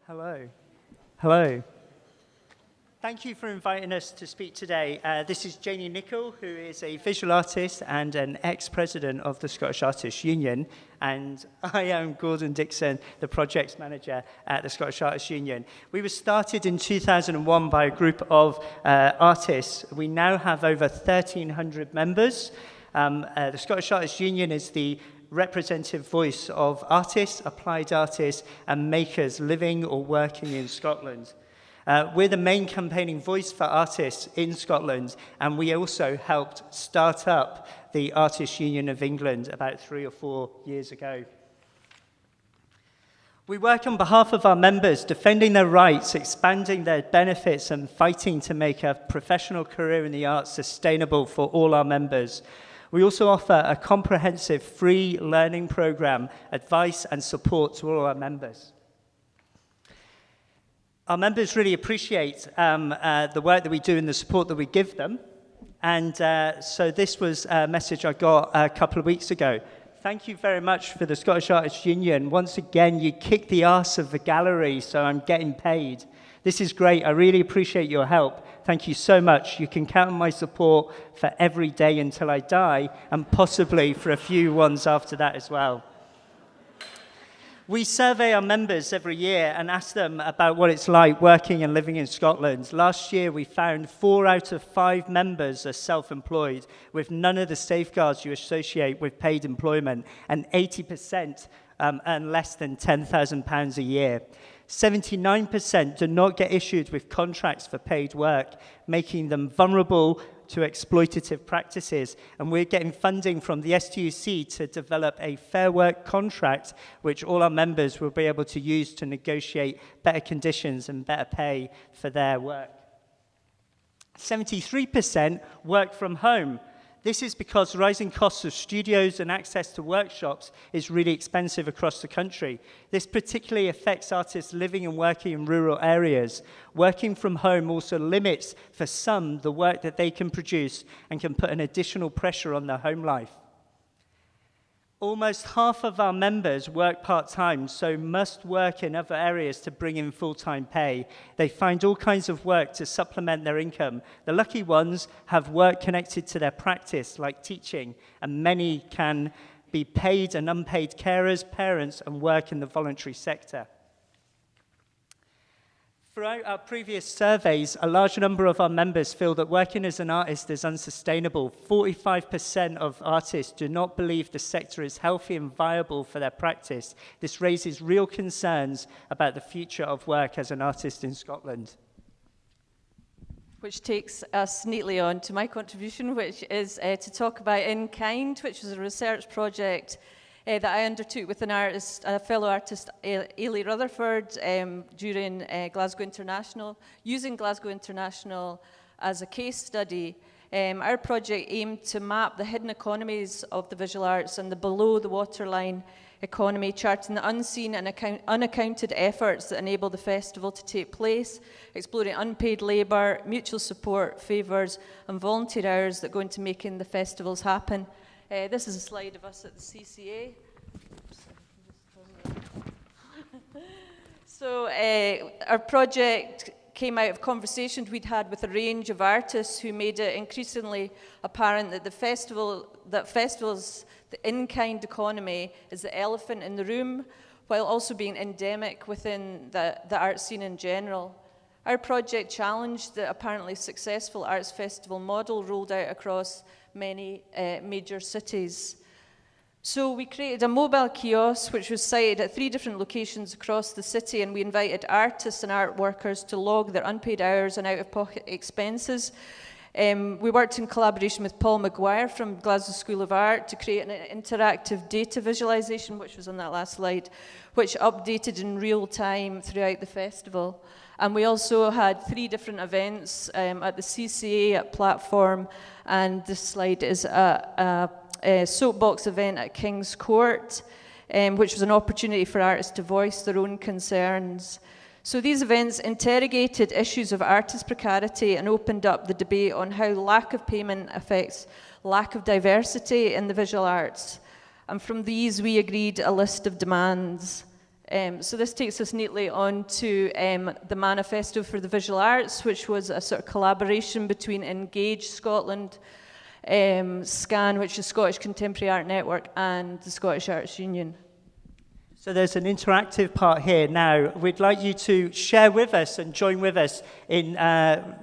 Hello. Hello. Thank you for inviting us to speak today. This is Janie Nichol, who is a visual artist and an ex-president of the Scottish Artists Union, and I am Gordon Dixon, the projects manager at the Scottish Artists Union. We were started in 2001 by a group of artists. We now have over 1,300 members. The Scottish Artists Union is the representative voice of artists, applied artists, and makers living or working in Scotland. We're the main campaigning voice for artists in Scotland, and we also helped start up the Artists Union of England about 3 or 4 years ago. We work on behalf of our members, defending their rights, expanding their benefits, and fighting to make a professional career in the arts sustainable for all our members. We also offer a comprehensive free learning program, advice and support to all our members. Our members really appreciate the work that we do and the support that we give them. And so this was a message I got a couple of weeks ago. Thank you very much for the Scottish Artists Union. Once again, you kicked the arse of the gallery, so I'm getting paid. This is great. I really appreciate your help. Thank you so much. You can count on my support for every day until I die, and possibly for a few ones after that as well. We survey our members every year and ask them about what it's like working and living in Scotland. Last year, we found 4 out of 5 members are self-employed, with none of the safeguards you associate with paid employment, and 80% earn less than £10,000 a year. 79% do not get issued with contracts for paid work, making them vulnerable to exploitative practices, and we're getting funding from the STUC to develop a fair work contract which all our members will be able to use to negotiate better conditions and better pay for their work. 73% work from home. This is because rising costs of studios and access to workshops is really expensive across the country. This particularly affects artists living and working in rural areas. Working from home also limits, for some, the work that they can produce and can put an additional pressure on their home life. Almost half of our members work part-time, so must work in other areas to bring in full-time pay. They find all kinds of work to supplement their income. The lucky ones have work connected to their practice, like teaching, and many can be paid and unpaid carers, parents, and work in the voluntary sector. Throughout our previous surveys, a large number of our members feel that working as an artist is unsustainable. 45% of artists do not believe the sector is healthy and viable for their practice. This raises real concerns about the future of work as an artist in Scotland. Which takes us neatly on to my contribution, which is to talk about In Kind, which was a research project that I undertook with a fellow artist, Ailey Rutherford, during Glasgow International, using Glasgow International as a case study. Our project aimed to map the hidden economies of the visual arts and the below-the-waterline economy, charting the unseen and unaccounted efforts that enable the festival to take place, exploring unpaid labour, mutual support, favours, and volunteer hours that go into making the festivals happen. This is a slide of us at the CCA. So our project came out of conversations we'd had with a range of artists who made it increasingly apparent that festivals, the in-kind economy, is the elephant in the room, while also being endemic within the art scene in general. Our project challenged the apparently successful arts festival model rolled out across many major cities. So we created a mobile kiosk which was sited at 3 different locations across the city, and we invited artists and art workers to log their unpaid hours and out-of-pocket expenses. We worked in collaboration with Paul Maguire from Glasgow School of Art to create an interactive data visualization, which was on that last slide, which updated in real time throughout the festival. And we also had 3 different events at the CCA, at Platform, and this slide is a soapbox event at King's Court, which was an opportunity for artists to voice their own concerns. So these events interrogated issues of artist precarity and opened up the debate on how lack of payment affects lack of diversity in the visual arts. And from these, we agreed a list of demands. So this takes us neatly on to the Manifesto for the Visual Arts, which was a sort of collaboration between Engage Scotland, SCAN, which is Scottish Contemporary Art Network, and the Scottish Arts Union. So there's an interactive part here now. We'd like you to share with us and join with us in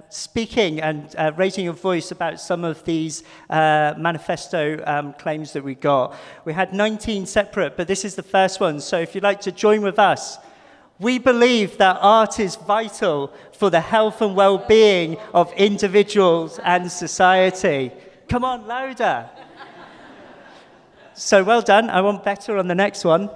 speaking and raising your voice about some of these manifesto claims that we got. We had 19 separate, but this is the first one. So if you'd like to join with us, we believe that art is vital for the health and well-being of individuals and society. Come on, louder. So well done. I want better on the next one.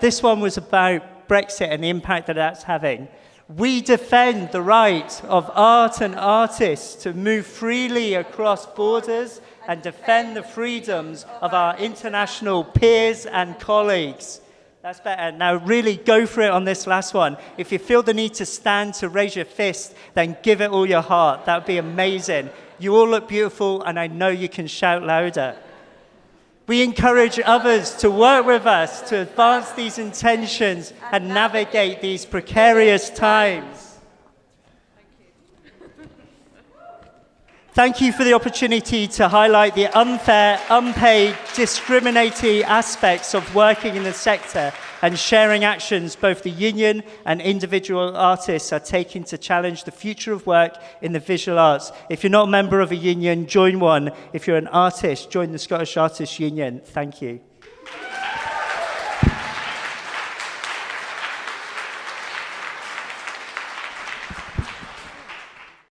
This one was about Brexit and the impact that that's having. We defend the right of art and artists to move freely across borders and defend the freedoms of our international peers and colleagues. That's better. Now really go for it on this last one. If you feel the need to stand to raise your fist, then give it all your heart. That would be amazing. You all look beautiful, and I know you can shout louder. We encourage others to work with us to advance these intentions and navigate these precarious times. Thank you for the opportunity to highlight the unfair, unpaid, discriminatory aspects of working in the sector and sharing actions both the union and individual artists are taking to challenge the future of work in the visual arts. If you're not a member of a union, join one. If you're an artist, join the Scottish Artists Union. Thank you.